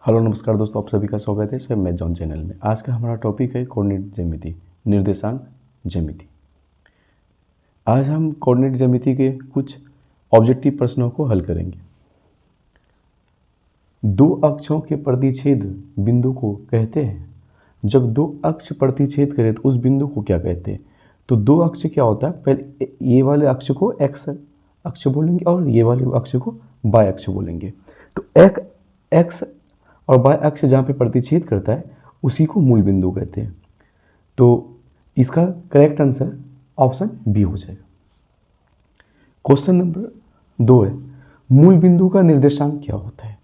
Hello नमस्कार दोस्तों, आप सभी का स्वागत है स्वयं मैथ जॉन चैनल में। आज का हमारा टॉपिक है कोऑर्डिनेट ज्यामिति, निर्देशांक ज्यामिति। आज हम कोऑर्डिनेट ज्यामिति के कुछ ऑब्जेक्टिव प्रश्नों को हल करेंगे। दो अक्षों के प्रतिच्छेद बिंदु को कहते हैं। जब दो अक्ष प्रतिच्छेद करें तो उस बिंदु को क्या कहते हैं? तो दो अक्ष क्या होता है, पहले ये वाले अक्ष को एक्स अक्ष बोलेंगे और ये वाले अक्ष को वाई अक्ष बोलेंगे। तो एक एक्स और वाई अक्ष जहाँ पे प्रतिच्छेद करता है उसी को मूल बिंदु कहते हैं। तो इसका करेक्ट आंसर ऑप्शन बी हो जाएगा। क्वेश्चन नंबर 2 है, मूल बिंदु का निर्देशांक क्या होता है?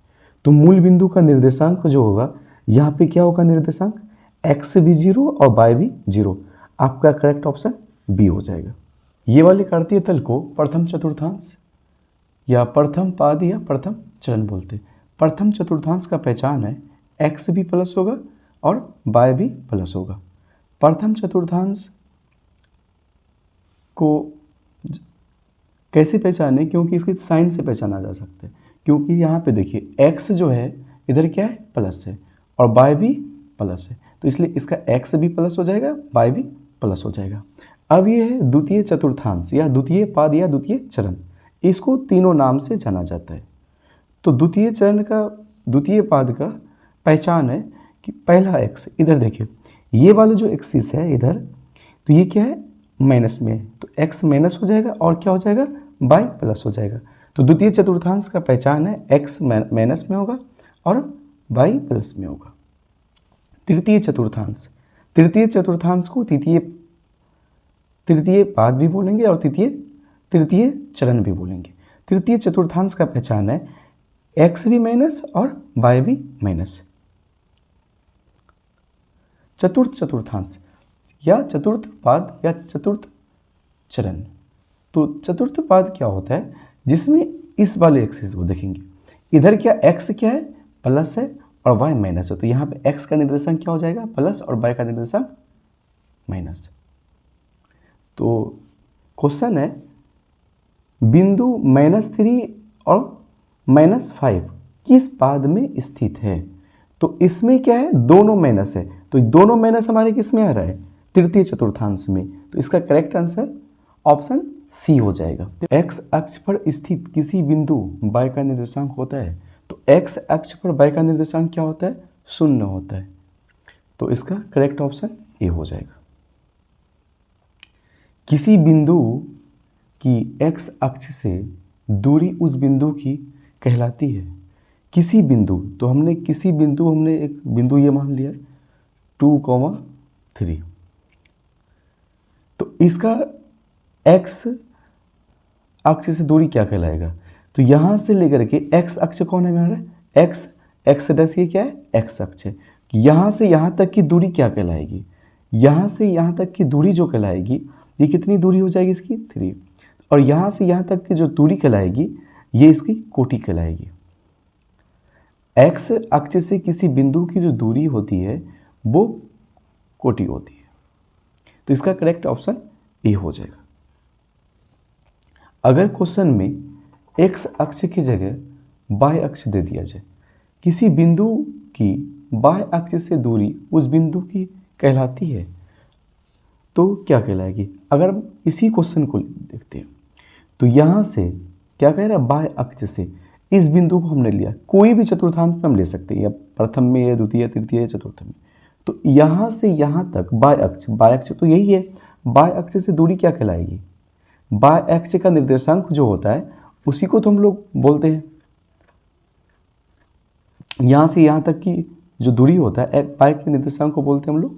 तो मूल बिंदु का निर्देशांक जो होगा, यहाँ पे क्या होगा निर्देशांक? एक्स भी 0 और वाई भी 0। आपका करेक्ट ऑप्शन बी हो जाएगा। ये वाले कार्तीय तल को प्रथम चतुर्थांश या प्रथम पाद या प्रथम चरण बोलते हैं। प्रथम चतुर्थांश का पहचान है एक्स भी प्लस होगा और वाई भी प्लस होगा। प्रथम चतुर्थांश को कैसे पहचाने? क्योंकि इसकी साइन से पहचाना जा सकता है। क्योंकि यहाँ पे देखिए एक्स जो है इधर क्या है, प्लस है, और वाई भी प्लस है, तो इसलिए इसका एक्स भी प्लस हो जाएगा, वाई भी प्लस हो जाएगा। अब ये है द्वितीय चतुर्थांश या द्वितीय पाद या द्वितीय चरण। इसको तीनों नाम से जाना जाता है। तो द्वितीय चरण का, द्वितीय पाद का पहचान है कि पहला एक्स, इधर देखिए ये वाला जो एक्सिस है इधर, तो ये क्या है, माइनस में है, तो एक्स माइनस हो जाएगा और क्या हो जाएगा, वाई प्लस हो जाएगा। तो द्वितीय चतुर्थांश का पहचान है एक्स माइनस में होगा और वाई प्लस में होगा। तृतीय चतुर्थांश, तृतीय चतुर्थांश को तृतीय पाद भी बोलेंगे और तृतीय चरण भी बोलेंगे। तृतीय चतुर्थांश का पहचान है एक्स भी माइनस और वाई भी माइनस। चतुर्थ चतुर्थांश या चतुर्थ पाद या चतुर्थ चरण। तो चतुर्थ पाद क्या होता है, जिसमें इस वाले एक्सिस को देखेंगे, इधर क्या एक्स क्या है, प्लस है और वाई माइनस है, तो यहाँ पे एक्स का निर्देशांक क्या हो जाएगा, प्लस, और वाई का निर्देशांक माइनस। तो क्वेश्चन है बिंदु -3 और -5 किस पाद में स्थित है? तो इसमें क्या है, दोनों माइनस है, तो दोनों माइनस हमारे किस में आ रहा है, तृतीय चतुर्थांश में। तो इसका करेक्ट आंसर ऑप्शन सी हो जाएगा। एक्स अक्ष पर स्थित किसी बिंदु वाई का निर्देशांक होता है। तो एक्स अक्ष पर वाई का निर्देशांक क्या होता है, 0 होता है। तो इसका करेक्ट ऑप्शन ए हो जाएगा। किसी बिंदु की एक्स अक्ष से दूरी उस बिंदु की कहलाती है। किसी बिंदु, तो हमने एक बिंदु ये मान लिया 2,3, तो इसका एक्स अक्ष से दूरी क्या कहलाएगा? तो यहाँ से लेकर के एक्स अक्ष कौन है हमारा, एक्स डैश, ये क्या है, एक्स अक्ष है। यहाँ से यहाँ तक की दूरी क्या कहलाएगी? यहाँ से यहाँ तक की दूरी जो कहलाएगी, ये कितनी दूरी हो जाएगी इसकी, 3। और यहाँ से यहाँ तक की जो दूरी कहलाएगी, ये इसकी कोटि कहलाएगी। एक्स अक्ष से किसी बिंदु की जो दूरी होती है वो कोटि होती है। तो इसका करेक्ट ऑप्शन ए हो जाएगा। अगर क्वेश्चन में एक्स अक्ष की जगह वाई अक्ष दे दिया जाए, किसी बिंदु की वाई अक्ष से दूरी उस बिंदु की कहलाती है, तो क्या कहलाएगी? अगर हम इसी क्वेश्चन को देखते हैं, तो यहाँ से क्या कह रहा है, वाई अक्ष से इस बिंदु को हमने लिया, कोई भी चतुर्थांश में हम ले सकते हैं, या प्रथम में या द्वितीय तृतीय चतुर्थ में। तो यहाँ से यहाँ तक वाई अक्ष तो यही है, वाई अक्ष से दूरी क्या कहलाएगी, वाई अक्ष का निर्देशांक जो होता है उसी को तो हम लोग बोलते हैं। यहाँ से यहाँ तक की जो दूरी होता है, वाई के निर्देशांक को बोलते हैं हम लोग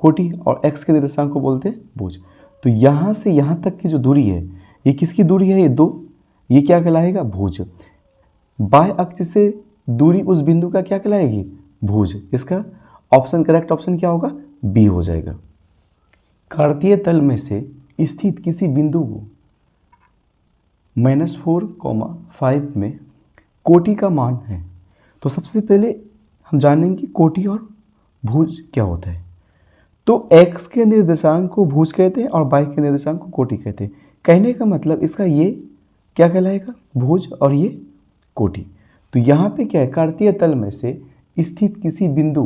कोटि, और एक्स के निर्देशांक को बोलते हैं भुज। तो यहाँ से यहाँ तक की जो दूरी है, ये किसकी दूरी है, ये 2, ये क्या कहलाएगा, भुज। वाई अक्ष से दूरी उस बिंदु का क्या कहलाएगी, भुज। इसका ऑप्शन, करेक्ट ऑप्शन क्या होगा, बी हो जाएगा। कार्तीय तल में से स्थित किसी बिंदु को -4,5 में कोटि का मान है। तो सबसे पहले हम जानेंगे कोटि और भुज क्या होता है। तो x के निर्देशांक को भुज कहते हैं और y के निर्देशांक को कोटि कहते हैं। कहने का मतलब इसका ये क्या कहलाएगा, भुज, और ये कोटि। तो यहाँ पे क्या है, कार्तीय तल में से स्थित किसी बिंदु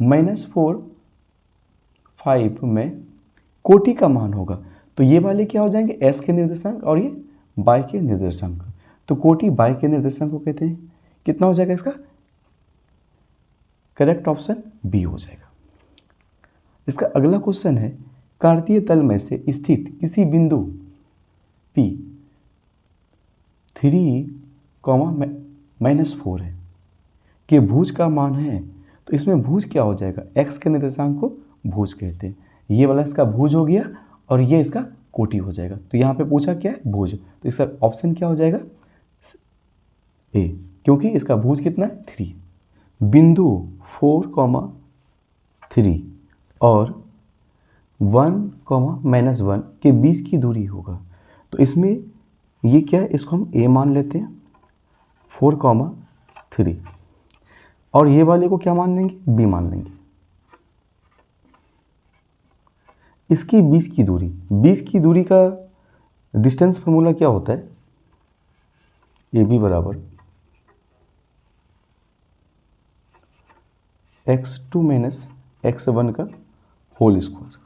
-4 5 में कोटि का मान होगा। तो ये वाले क्या हो जाएंगे, s के निर्देशांक और ये y के निर्देशांक। तो कोटि y के निर्देशांक को कहते हैं। कितना हो जाएगा इसका, करेक्ट ऑप्शन बी हो जाएगा। इसका अगला क्वेश्चन है, कार्तीय तल में से स्थित किसी बिंदु P 3, -4 है कि भुज का मान है। तो इसमें भुज क्या हो जाएगा, x के निर्देशांक को भुज कहते हैं। ये वाला इसका भुज हो गया और ये इसका कोटि हो जाएगा। तो यहाँ पे पूछा क्या है, भुज। तो इसका ऑप्शन क्या हो जाएगा, ए, क्योंकि इसका भुज कितना है, 3। बिंदु 4, 3 और 1, -1 के बीच की दूरी होगा। तो इसमें ये क्या है, इसको हम a मान लेते हैं, 4, 3, और ये वाले को क्या मान लेंगे, b मान लेंगे। इसकी बीच की दूरी का डिस्टेंस फॉर्मूला क्या होता है, AB बराबर x2 - x1 का होल स्क्वायर,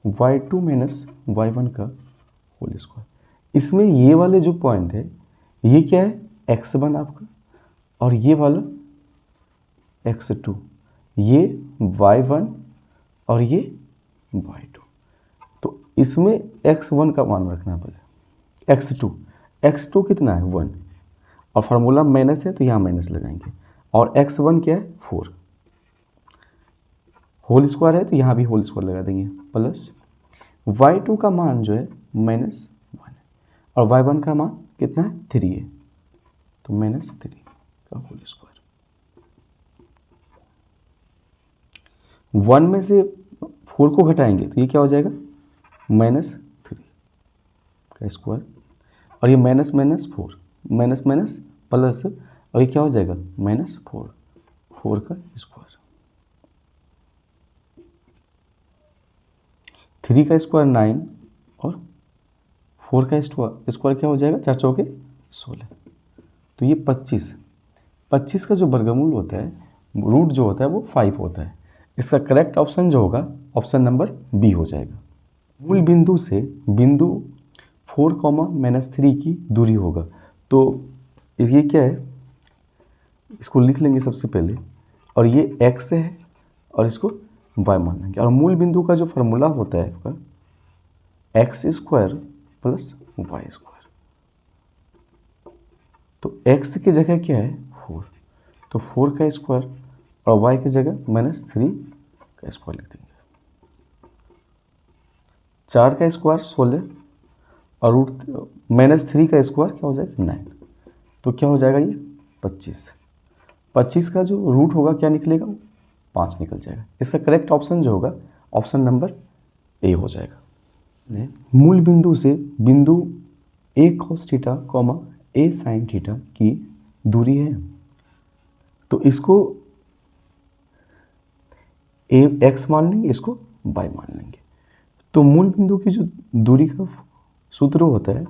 y2 - y1 का होल स्क्वायर। इसमें ये वाले जो पॉइंट है, ये क्या है, x1 आपका, और ये वाला x2, ये y1 और ये y2। तो इसमें x1 का मान रखना पड़ेगा, x2 कितना है, 1, और फार्मूला माइनस है तो यहाँ माइनस लगाएंगे, और x1 क्या है, 4, होल स्क्वायर है तो यहाँ भी होल स्क्वायर लगा देंगे, प्लस y2 का मान जो है -1 है, और y1 का मान कितना है, 3 है, तो -3 का होल स्क्वायर। 1 में से 4 को घटाएंगे तो ये क्या हो जाएगा, -3 का स्क्वायर, और ये minus minus 4, minus minus plus, और ये क्या हो जाएगा, -4 का स्क्वायर। 3 का स्क्वायर 9 और 4 का स्क्वायर क्या हो जाएगा, 4 चौके 16। तो ये 25 का जो वर्गमूल होता है, रूट जो होता है वो 5 होता है। इसका करेक्ट ऑप्शन जो होगा, ऑप्शन नंबर बी हो जाएगा। मूल बिंदु से बिंदु 4, -3 की दूरी होगा। तो ये क्या है, इसको लिख लेंगे सबसे पहले, और ये x है और इसको y मान लेंगे। और मूल बिंदु का जो फार्मूला होता है आपका, x² + y²। तो x की जगह क्या है, 4, तो 4 का स्क्वायर, और y की जगह -3 का स्क्वायर लिख देंगे। 4 का स्क्वायर 16, और -3 का स्क्वायर क्या हो जाएगा, 9। तो क्या हो जाएगा, ये 25 का जो रूट होगा क्या निकलेगा, 5 निकल जाएगा। इसका करेक्ट ऑप्शन जो होगा, ऑप्शन नंबर ए हो जाएगा। मूल बिंदु से बिंदु a cos theta, a sin theta की दूरी है। तो इसको x मान लेंगे, इसको y मान लेंगे। तो मूल बिंदु की जो दूरी का सूत्र होता है,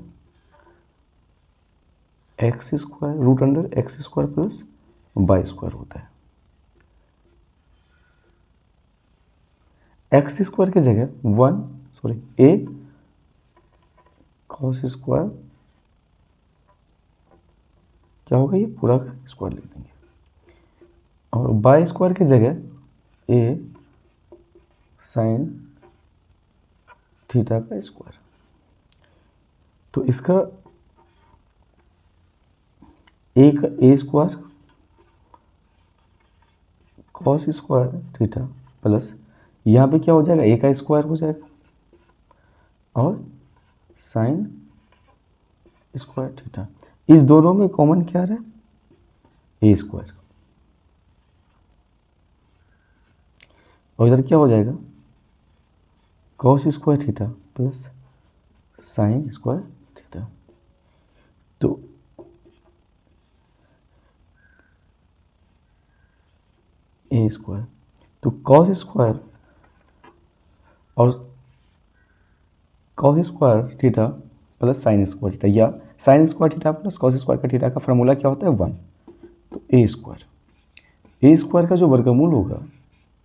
x² √x² + y² होता है। x² की जगह a cos² क्या होगा, ये पूरा का स्क्वायर लिख देंगे, और y² की जगह a sin थीटा का स्क्वायर। तो इसका a² cos² थीटा प्लस, यहाँ पे क्या हो जाएगा, a का स्क्वायर हो जाएगा, और sin² थीटा। इस दोनों में कॉमन क्या रहा है, a², और इधर क्या हो जाएगा, cos² theta plus sin² theta. तो a², तो cos² और cos² theta plus sin² theta, या sine square theta plus cos square का थीटा का फार्मूला क्या होता है 1, तो ए स्क्वायर का जो वर्गमूल होगा,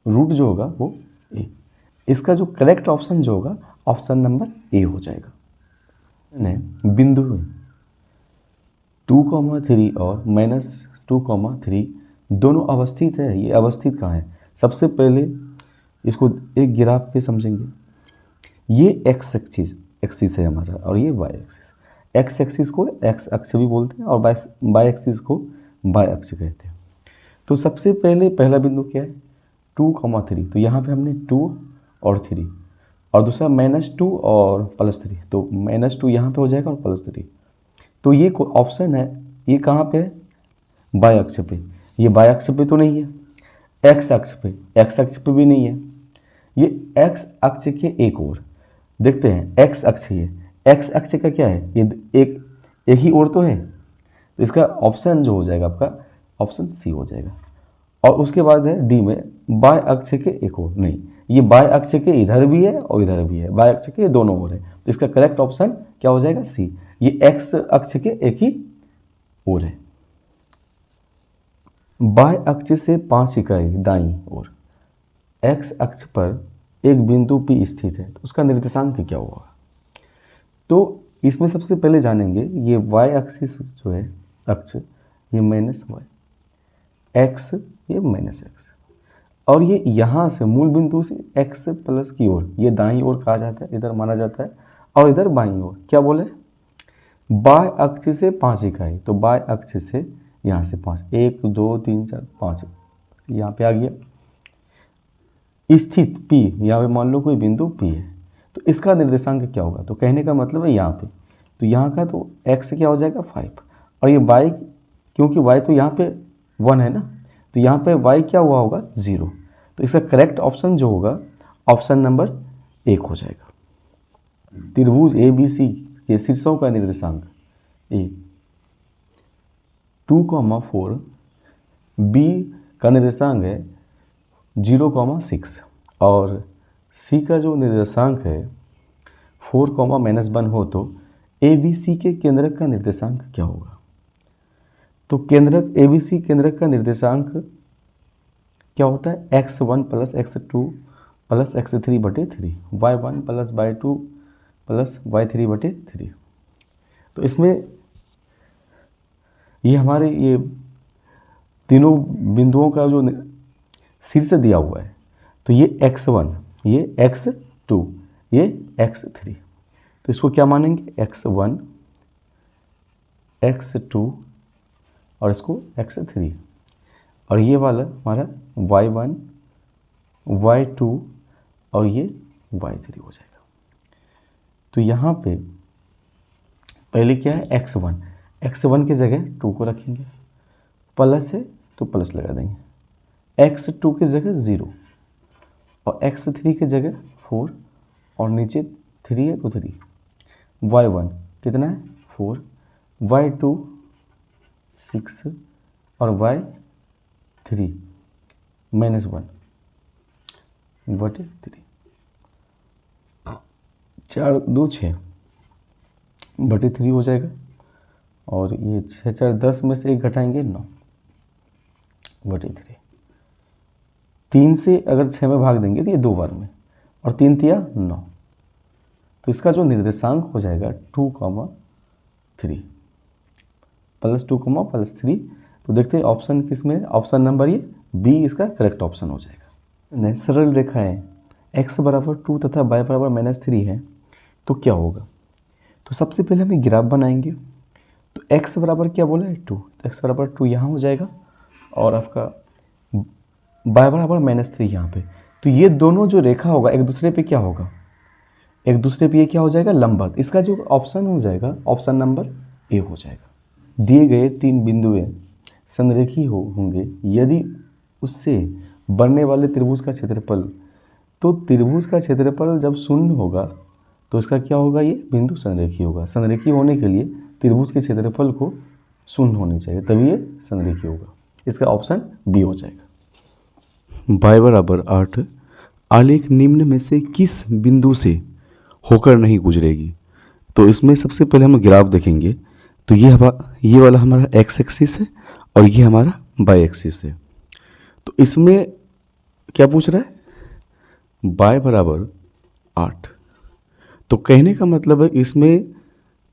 रूट जो होगा वो ए। इसका जो करेक्ट ऑप्शन जो होगा ऑप्शन नंबर ए हो जाएगा। बिंदु 2,3 और -2,3 दोनों अवस्थित है। ये अवस्थित कहाँ है? सबसे पहले इसको एक ग्राफ पे समझेंगे। ये एक्स एक्सिस है हमारा और ये वाई एक्सिस। एक्स एक्सिस को एक्स अक्ष भी बोलते हैं और वाई एक्सिस को वाई अक्ष कहते हैं। तो सबसे पहले पहला बिंदु क्या है? 2,3। तो यहाँ पे हमने 2 और 3 और दूसरा -2 और +3। तो -2 यहाँ पे हो जाएगा और +3। तो ये ऑप्शन है, ये कहाँ पे है? वाई अक्ष पे। ये वाई अक्ष पे तो नहीं है, एक्स अक्ष पे भी नहीं है, ये एक्स अक्ष के एक ओर देखते हैं। एक्स अक्ष है, एक्स अक्ष का क्या है? ये एक ही ओर तो है, तो इसका ऑप्शन जो हो जाएगा आपका ऑप्शन सी हो जाएगा। और उसके बाद है डी में बाय अक्ष के एक ओर। नहीं, ये बाय अक्ष के इधर भी है और इधर भी है, बाय अक्ष के दोनों ओर है, तो इसका करेक्ट ऑप्शन क्या हो जाएगा? सी। ये एक्स अक्ष के एक ही ओर है। बाय अक्ष से 5 इकाई दाईं ओर एक्स अक्ष पर एक बिंदु P स्थित है, तो उसका निर्देशांक क्या होगा? तो इसमें सबसे पहले जानेंगे ये y एक्सिस जो है अक्ष, ये -y, x ये -x, और ये यहाँ से मूल बिंदु से x प्लस की ओर ये दाईं ओर कहा जाता है, इधर माना जाता है, और इधर बाईं ओर क्या बोले? बाय अक्ष से 5 इकाई। तो बाय अक्ष से यहाँ से 5, 1 2 3 4 5 यहाँ पे आ गया स्थित P। यहाँ पे मान लो कोई बिंदु P है, तो इसका निर्देशांक क्या होगा? तो कहने का मतलब है यहाँ पे, तो यहाँ का तो x क्या हो जाएगा 5, और ये y, क्योंकि y तो यहाँ पे 1 है ना, तो यहाँ पे y क्या हुआ होगा 0। तो इसका करेक्ट ऑप्शन जो होगा ऑप्शन नंबर 1 हो जाएगा। त्रिभुज ABC के शीर्षों का निर्देशांक A 2,4, B का निर्देशांक है 0,6 और C का जो निर्देशांक है 4,-1 हो, तो ABC के केंद्रक का निर्देशांक क्या होगा? तो केंद्रक ABC केंद्रक का निर्देशांक क्या होता है? x1 + x2 + x3/3, y1 + y2 + y3/3। तो इसमें ये हमारे ये तीनों बिंदुओं का जो शीर्ष दिया हुआ है, तो ये x1, ये x2, ये x3, तो इसको क्या मानेंगे? x1 x2 और इसको x3, और ये वाला हमारा y1 y2 और ये y3 हो जाएगा। तो यहाँ पे पहले क्या है? x1 की जगह 2 को रखेंगे, प्लस है तो प्लस लगा देंगे, x2 की जगह 0 और x3 की जगह 4 और नीचे 3 है तो 3, y1 कितना है 4, y2 6 और y3 -1/3, 4 2 6/3 हो जाएगा। और ये 6 4 10 में से 1 घटाएंगे 9/3। 3 से अगर 6 में भाग देंगे तो ये 2 बार में, और 3 तिया 9, तो इसका जो निर्देशांक हो जाएगा 2,3 +2, +3। तो देखते हैं ऑप्शन किस में? ऑप्शन नंबर ये बी इसका करेक्ट ऑप्शन हो जाएगा। सरल रेखाएं x = 2 तथा y = -3 है, तो क्या होगा? तो सबसे पहले हम ग्राफ बनाएंगे। तो x बराबर क्या बोला है 2, तो x बराबर 2 यहाँ हो जाएगा, और आपका y बराबर -3 यहाँ पे। तो ये दोनों जो रेखा होगा एक दूसरे पे क्या होगा? एक दूसरे पे ये क्या हो जाएगा? लंबवत। इसका जो ऑप्शन हो जाएगा ऑप्शन नंबर ए हो जाएगा। दिए गए 3 बिंदुएं संरेखी होंगे यदि उससे बनने वाले त्रिभुज का क्षेत्रफल, तो त्रिभुज का क्षेत्रफल जब शून्य होगा तो इसका क्या होगा? ये बिंदु संरेखी होगा। संरेखी होने के लिए त्रिभुज के क्षेत्रफल को शून्य होनी चाहिए, तभी ये संरेखी होगा। इसका ऑप्शन बी हो जाएगा। y = 8 आलेख निम्न में से किस बिंदु से होकर नहीं गुजरेगी? तो इसमें सबसे पहले हम ग्राफ देखेंगे। तो ये वाला हमारा एक्स एक्सिस है और ये हमारा वाई एक्सिस है। तो इसमें क्या पूछ रहा है, y बराबर 8। तो कहने का मतलब है इसमें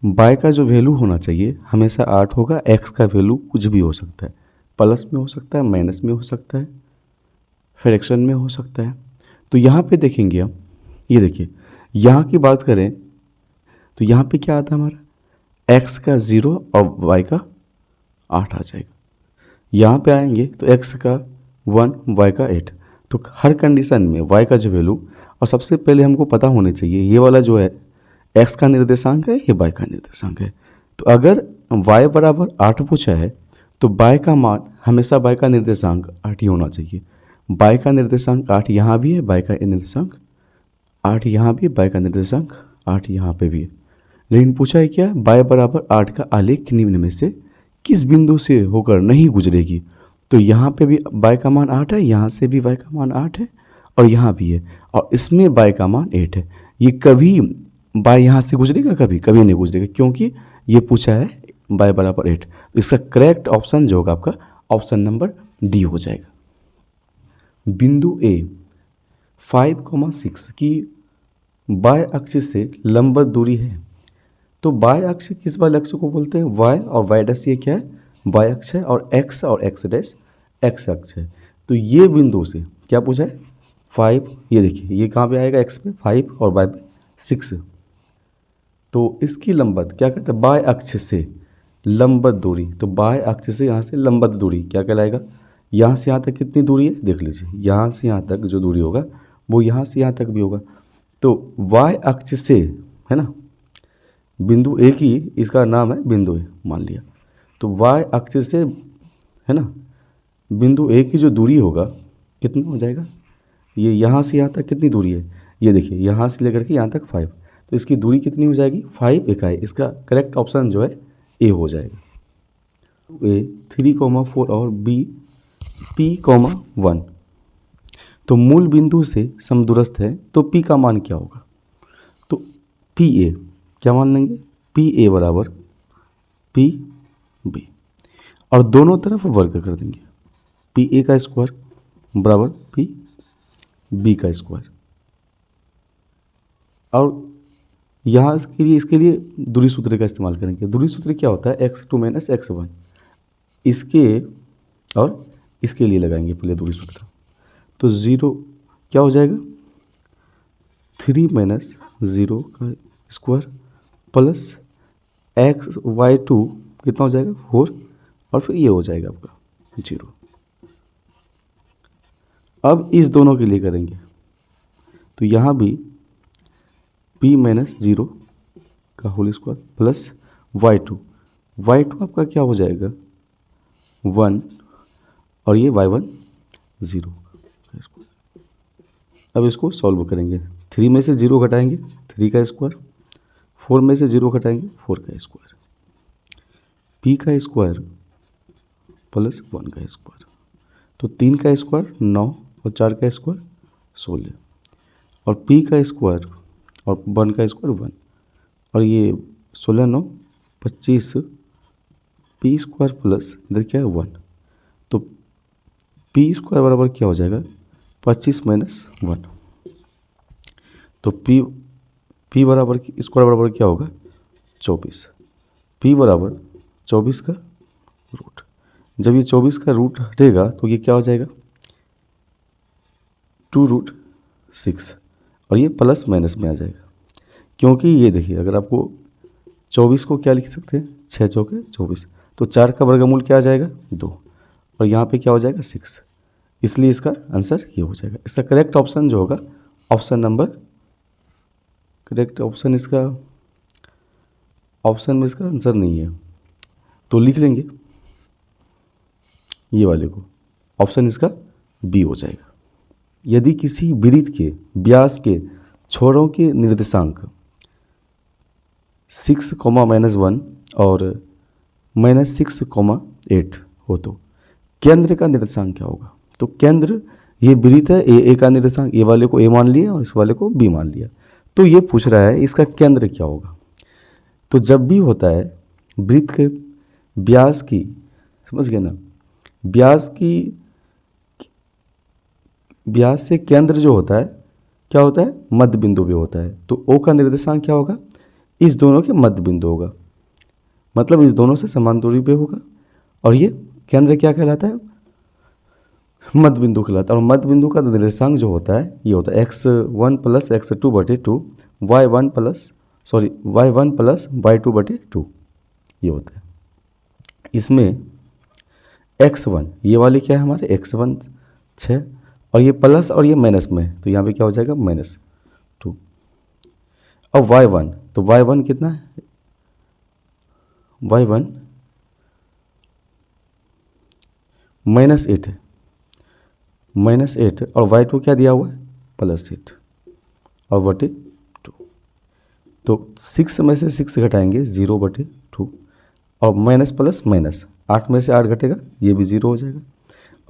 y का जो वैल्यू होना चाहिए हमेशा 8 होगा। x का वैल्यू कुछ भी हो सकता है, प्लस में हो सकता है, माइनस में हो सकता है, फ्रैक्शन में हो सकता है। तो यहाँ पे देखेंगे हम, ये देखिए यहाँ की बात करें तो यहाँ पे क्या आता है हमारा x का 0 और y का 8 आ जाएगा। यहाँ पे आएंगे तो x का 1 y का 8। तो हर कंडीशन में y का जो वैल्यू, और सबसे पहले हमको पता होना चाहिए ये वाला जो है x का निर्देशांक है, ये y का निर्देशांक है। तो अगर y बराबर 8 पूछा है तो y का मान हमेशा y का निर्देशांक 8 ही होना चाहिए। y का निर्देशांक 8 यहाँ भी है, y का निर्देशांक 8 यहाँ भी है, y का निर्देशांक 8 यहाँ पे भी है। लेकिन पूछा है क्या, y बराबर 8 का आलेख निम्न में से किस बिंदु से होकर नहीं गुजरेगी। तो यहाँ पे भी y का मान 8 है, यहाँ से भी y का मान 8 है और यहाँ भी है, और इसमें y का मान 8 है। ये कभी y यहाँ से गुजरेगा, कभी कभी नहीं गुजरेगा, क्योंकि ये पूछा है y बराबर 8। तो इसका करेक्ट ऑप्शन जो होगा आपका ऑप्शन नंबर डी हो जाएगा। बिंदु ए 5,6 की y अक्ष से लंबवत दूरी है। तो y अक्ष किस वाले अक्ष को बोलते हैं, y और y डैश ये क्या है, y अक्ष है, और x और x डैश x अक्ष है। तो ये बिंदु से क्या पूछा है 5, ये देखिए ये कहाँ पे आएगा, x पे 5 और y पे 6। तो इसकी लंबवत क्या कहते हैं, y अक्ष से लंबवत दूरी। तो y अक्ष से यहाँ से लंबवत दूरी क्या कहलाएगा, यहाँ से यहाँ तक कितनी दूरी है देख लीजिए, यहाँ से यहाँ तक जो दूरी होगा वो यहाँ से यहाँ तक भी होगा। तो y अक्ष से, है ना, बिंदु ए की, इसका नाम है बिंदु ए मान लिया। तो y अक्ष से, है ना, बिंदु ए की जो दूरी होगा कितना हो जाएगा, ये यहाँ से यहाँ तक कितनी दूरी है, ये देखिए यहाँ से लेकर के यहाँ तक 5। तो इसकी दूरी कितनी हो जाएगी 5 इकाई। इसका करेक्ट ऑप्शन जो है ए हो जाएगा। ए 3,4 और बी P,1। तो मूल बिंदु से समदूरस्थ है तो P का मान क्या होगा। तो पी ए क्या मान लेंगे, पी ए बराबर पी बी, और दोनों तरफ वर्ग कर देंगे। पी ए का स्क्वायर बराबर पी बी का स्क्वायर, और यहाँ इसके लिए दूरी सूत्र का इस्तेमाल करेंगे। दूरी सूत्र क्या होता है, x2 माइनस x1। इसके और इसके लिए लगाएंगे पहले दूरी सूत्र। तो 0 क्या हो जाएगा, 3 माइनस 0 का स्क्वायर प्लस xy2 कितना हो जाएगा 4, और फिर ये हो जाएगा आपका 0। अब इस दोनों के लिए करेंगे तो यहाँ भी p माइनस 0 का होल स्क्वायर प्लस y2 आपका क्या हो जाएगा 1, और ये y1 0। अब इसको सॉल्व करेंगे, 3 में से 0 घटाएंगे 3 का स्क्वायर, 4 में से 0 घटाएंगे 4 का स्क्वायर, p का स्क्वायर प्लस 1 का स्क्वायर। तो 3 का स्क्वायर 9 और 4 का स्क्वायर 16, और p का स्क्वायर और 1 का स्क्वायर 1, और ये 16 9 25, p स्क्वायर प्लस इधर क्या है 1। तो p स्क्वायर बराबर क्या हो जाएगा 25 माइनस 1। तो p बराबर स्क्वायर बराबर क्या होगा 24। p बराबर 24 का रूट। जब ये 24 का रूट हटेगा तो ये क्या हो जाएगा 2√6, और ये प्लस माइनस में आ जाएगा। क्योंकि ये देखिए अगर आपको 24 को क्या लिख सकते हैं 6 चौके 24, तो 4 का वर्गमूल क्या आ जाएगा 2, और यहाँ पे क्या हो जाएगा 6। इसलिए इसका आंसर ये हो जाएगा। इसका करेक्ट ऑप्शन जो होगा ऑप्शन नंबर, करेक्ट ऑप्शन इसका, ऑप्शन में इसका आंसर नहीं है तो लिख लेंगे ये वाले को, ऑप्शन इसका बी हो जाएगा। यदि किसी वृत्त के व्यास के छोरों के निर्देशांक 6,-1 और -6,8 हो तो केंद्र का निर्देशांक क्या होगा। तो केंद्र, ये वृत्त है, ए का निर्देशांक, ए वाले को ए मान लिया और इस वाले को बी मान लिया। तो ये पूछ रहा है इसका केंद्र क्या होगा। तो जब भी होता है वृत्त के व्यास की, समझ गए ना, व्यास से केंद्र जो होता है क्या होता है, मध्य बिंदु भी होता है। तो ओ का निर्देशांक क्या होगा, इस दोनों के मध्य बिंदु होगा, मतलब इस दोनों से समान दूरी पे होगा। और ये केंद्र क्या कहलाता है, मध्य बिंदु कहलाता है। और मध्य बिंदु का निर्देशांक जो होता है ये होता है x1 प्लस x2 बटे 2, y1 प्लस y2 ये होता है। इसमें x1 ये वाली क्या है हमारे x1 6, और ये प्लस और ये माइनस में है, तो यहाँ पे क्या हो जाएगा -2। अब y1, तो y1 कितना है, y1 -8 है, -8, और y2 क्या दिया हुआ है +8 और बटे 2। तो 6 में से 6 घटाएंगे 0 बटे 2, और माइनस प्लस माइनस 8 में से 8 घटेगा, ये भी 0 हो जाएगा।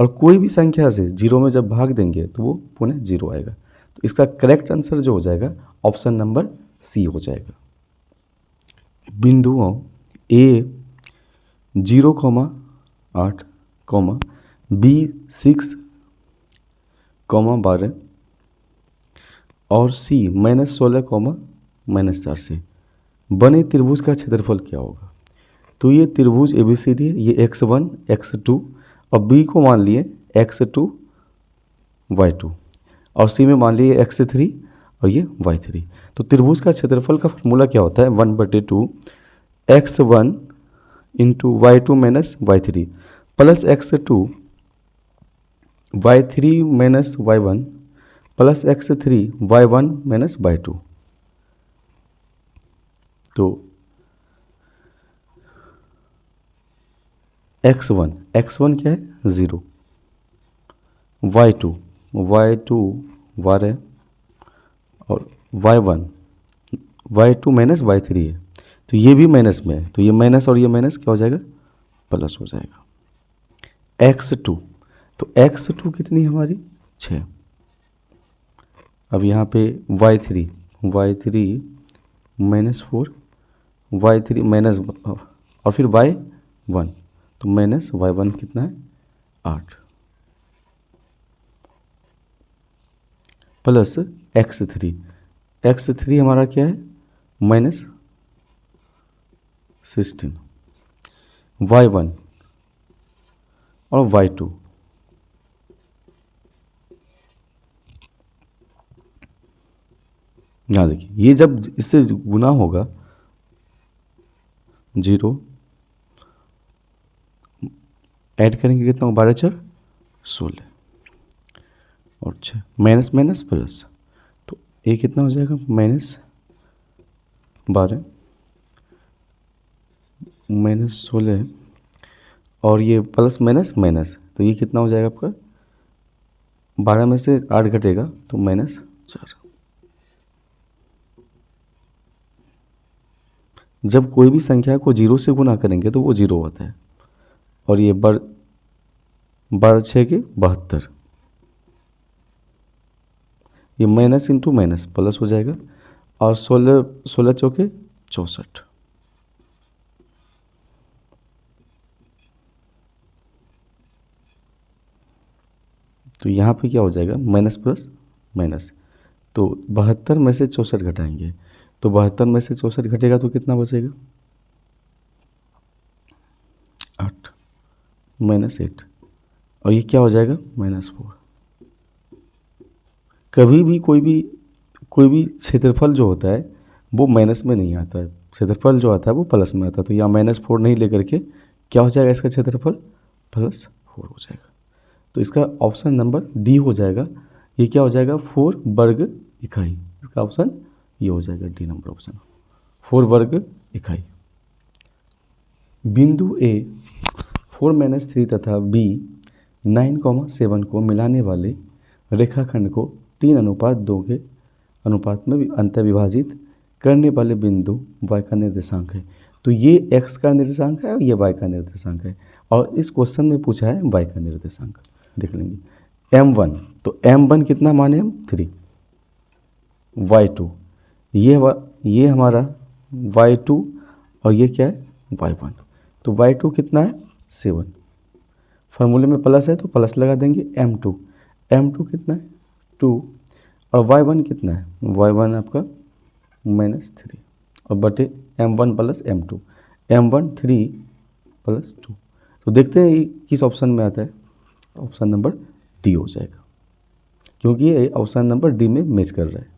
और कोई भी संख्या से 0 में जब भाग देंगे तो वो पुनः 0 आएगा। तो इसका करेक्ट आंसर जो हो जाएगा ऑप्शन नंबर सी हो जाएगा। बिंदुओं A 0,8, B 6, -12 और C -16, -4 से बने त्रिभुज का क्षेत्रफल क्या होगा। तो ये त्रिभुज ABCD है, ये x1 x2 और B को मान लिए x2 y2 और C में मान लिए x3 और ये y3। तो त्रिभुज का क्षेत्रफल का फॉर्मूला क्या होता है, 1/2 x1 into y2 minus y3 plus x2 y3 minus y1 plus x3 y1 minus y2। तो x1 क्या है 0, y2 12 और y2 माइनस y3 है, तो ये भी माइनस में है, तो ये माइनस और ये माइनस क्या हो जाएगा प्लस हो जाएगा। x2, तो x2 कितनी है हमारी 6। अब यहाँ पे y3 -4 y3 माइनस और फिर y1, तो माइनस y1 कितना है 8 प्लस x3 हमारा क्या है -16 y1 और y2 यहाँ देखिए, ये जब इससे गुना होगा 0 ऐड करेंगे कितना 12 4 16 और 6 माइनस माइनस प्लस, तो ये कितना हो जाएगा -12 -16 और ये प्लस माइनस माइनस, तो ये कितना हो जाएगा आपका 12 में से 8 घटेगा तो -4। जब कोई भी संख्या को 0 से गुना करेंगे तो वो 0 होता है। और ये 12 6 के 72, ये माइनस इंटू माइनस प्लस हो जाएगा, और 16 चौके 64। तो यहाँ पे क्या हो जाएगा माइनस प्लस माइनस, तो 72 में से 64 घटाएंगे, तो 72 में से 64 घटेगा तो कितना बचेगा 8 -8, और ये क्या हो जाएगा -4। कभी भी कोई भी क्षेत्रफल जो होता है वो माइनस में नहीं आता है, क्षेत्रफल जो आता है वो प्लस में आता है। तो यहाँ -4 नहीं लेकर के क्या हो जाएगा इसका क्षेत्रफल +4 हो जाएगा। तो इसका ऑप्शन नंबर डी हो जाएगा। ये क्या हो जाएगा 4 वर्ग इकाई, इसका ऑप्शन ये हो जाएगा डी नंबर ऑप्शन 4 वर्ग इकाई। बिंदु ए 4-3 तथा बी 9,7 को मिलाने वाले रेखाखंड को 3:2 के अनुपात में अंतर विभाजित करने वाले बिंदु y का निर्देशांक है। तो ये x का निर्देशांक है और ये y का निर्देशांक है, और इस क्वेश्चन में पूछा है y का निर्देशांक। देख लेंगे m1, तो m1 कितना माने हम 3, y2 ये हमारा y2 और ये क्या है y1। तो y2 कितना है 7, फार्मूले में प्लस है तो प्लस लगा देंगे, m2 कितना है 2, और y1 कितना है, y1 आपका -3 और बटे m1 plus m2, m1 3 plus 2। तो देखते हैं ये किस ऑप्शन में आता है, ऑप्शन नंबर डी हो जाएगा, क्योंकि ये ऑप्शन नंबर डी में मैच कर रहा है।